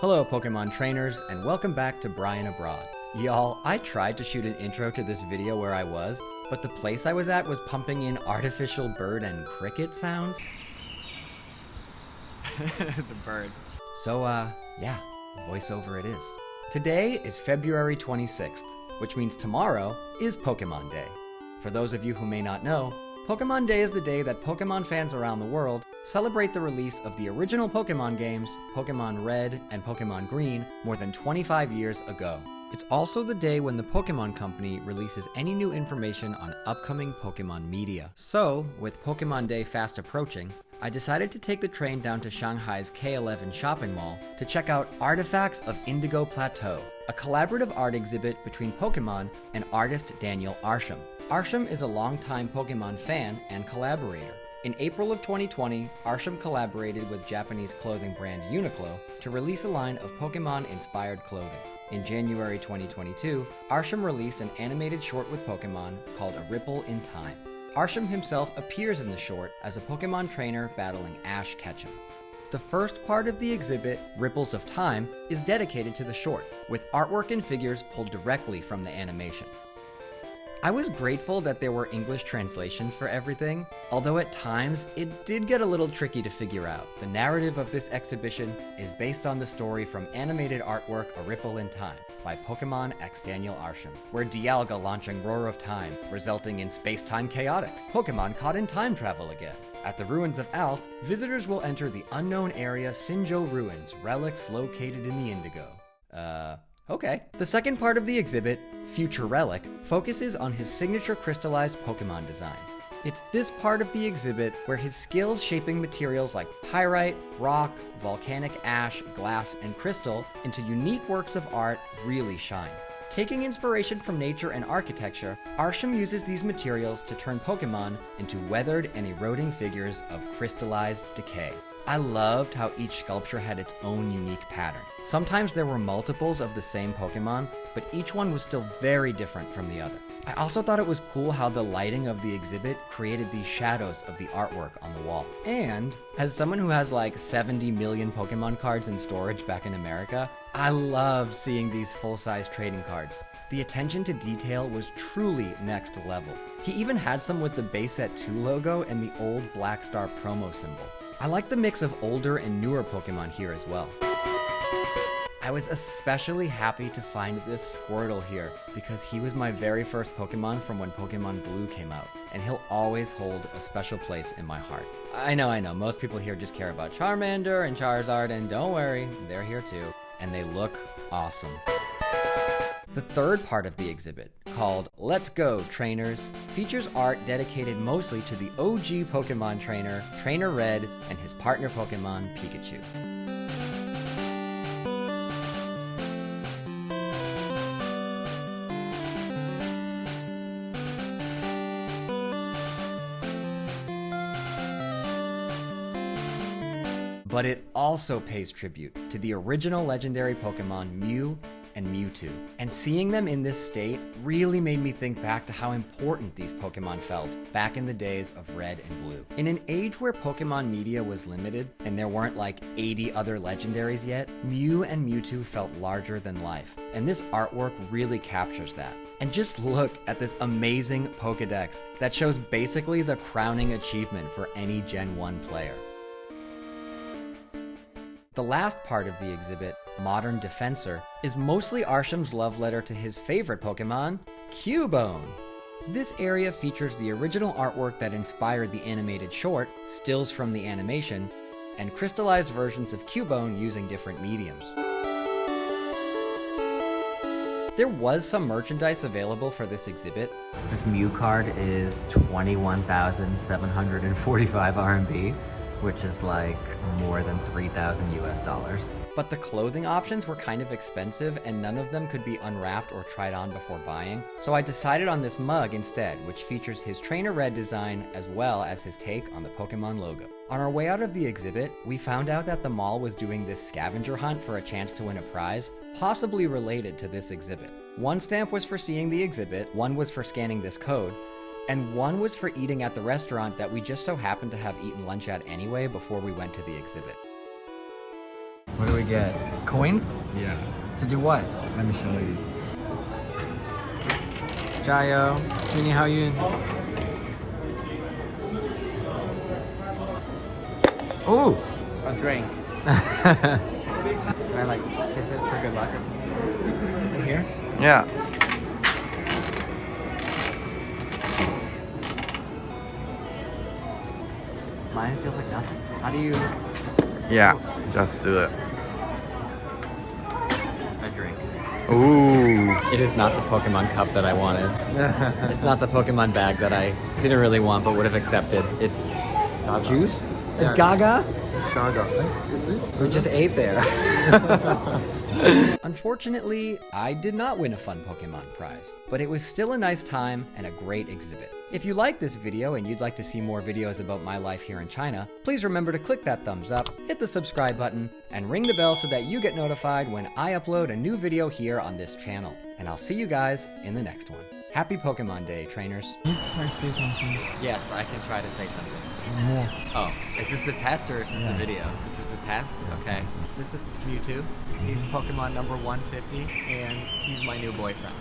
Hello Pokemon trainers, and welcome back to Brian Abroad. Y'all, I tried to shoot an intro to this video where I was, but the place I was at was pumping in artificial bird and cricket sounds. The birds. So, yeah, voiceover it is. Today is February 26th, which means tomorrow is Pokemon Day. For those of you who may not know, Pokemon Day is the day that Pokemon fans around the world celebrate the release of the original Pokemon games, Pokemon Red and Pokemon Green, more than 25 years ago. It's also the day when the Pokemon Company releases any new information on upcoming Pokemon media. So, with Pokemon Day fast approaching, I decided to take the train down to Shanghai's K11 shopping mall to check out Artifacts of Indigo Plateau, a collaborative art exhibit between Pokemon and artist Daniel Arsham. Arsham is a longtime Pokemon fan and collaborator. In April of 2020, Arsham collaborated with Japanese clothing brand Uniqlo to release a line of Pokemon-inspired clothing. In January 2022, Arsham released an animated short with Pokemon called A Ripple in Time. Arsham himself appears in the short as a Pokemon trainer battling Ash Ketchum. The first part of the exhibit, Ripples of Time, is dedicated to the short, with artwork and figures pulled directly from the animation. I was grateful that there were English translations for everything, although at times it did get a little tricky to figure out. The narrative of this exhibition is based on the story from animated artwork A Ripple in Time by Pokémon X Daniel Arsham, where Dialga launching Roar of Time, resulting in space-time chaotic, Pokemon caught in time travel again. At the ruins of Alph, visitors will enter the unknown area Sinjo Ruins, relics located in the Indigo. Okay. The second part of the exhibit, Future Relic, focuses on his signature crystallized Pokemon designs. It's this part of the exhibit where his skills shaping materials like pyrite, rock, volcanic ash, glass, and crystal into unique works of art really shine. Taking inspiration from nature and architecture, Arsham uses these materials to turn Pokemon into weathered and eroding figures of crystallized decay. I loved how each sculpture had its own unique pattern. Sometimes there were multiples of the same Pokemon, but each one was still very different from the other. I also thought it was cool how the lighting of the exhibit created these shadows of the artwork on the wall. And as someone who has like 70 million Pokemon cards in storage back in America, I love seeing these full-size trading cards. The attention to detail was truly next level. He even had some with the Base Set 2 logo and the old Black Star promo symbol. I like the mix of older and newer Pokemon here as well. I was especially happy to find this Squirtle here because he was my very first Pokemon from when Pokemon Blue came out, and he'll always hold a special place in my heart. I know, most people here just care about Charmander and Charizard, and don't worry, they're here too, and they look awesome. The third part of the exhibit, called Let's Go Trainers, features art dedicated mostly to the OG Pokemon trainer, Trainer Red, and his partner Pokemon, Pikachu. But it also pays tribute to the original legendary Pokemon Mew and Mewtwo. And seeing them in this state really made me think back to how important these Pokemon felt back in the days of Red and Blue. In an age where Pokemon media was limited and there weren't like 80 other legendaries yet, Mew and Mewtwo felt larger than life. And this artwork really captures that. And just look at this amazing Pokédex that shows basically the crowning achievement for any Gen 1 player. The last part of the exhibit, Modern Defensor, is mostly Arsham's love letter to his favorite Pokemon, Cubone. This area features the original artwork that inspired the animated short, stills from the animation, and crystallized versions of Cubone using different mediums. There was some merchandise available for this exhibit. This Mew card is 21,745 RMB. Which is like more than 3,000 US dollars. But the clothing options were kind of expensive and none of them could be unwrapped or tried on before buying. So I decided on this mug instead, which features his Trainer Red design as well as his take on the Pokemon logo. On our way out of the exhibit, we found out that the mall was doing this scavenger hunt for a chance to win a prize, possibly related to this exhibit. One stamp was for seeing the exhibit, one was for scanning this code, and one was for eating at the restaurant that we just so happened to have eaten lunch at anyway before we went to the exhibit. What do we get? Coins? Yeah. To do what? Let me show you. Jayo, Juni, how you? Ooh! A drink. Should I like kiss it for good luck or something? In here? Yeah. Mine feels like nothing. How do you... Yeah. Just do it. A drink. Ooh. It is not the Pokemon cup that I wanted. It's not the Pokemon bag that I didn't really want but would have accepted. It's juice? It's Gaga? It's Gaga. We just ate there. Unfortunately, I did not win a fun Pokemon prize, but it was still a nice time and a great exhibit. If you like this video and you'd like to see more videos about my life here in China, please remember to click that thumbs up, hit the subscribe button, and ring the bell so that you get notified when I upload a new video here on this channel. And I'll see you guys in the next one. Happy Pokemon Day, trainers. Can you try to say something Yes, I can try to say something. more? Oh, is this the test or is this the video? This is the test? Okay. This is Mewtwo. He's Pokemon number 150, and he's my new boyfriend.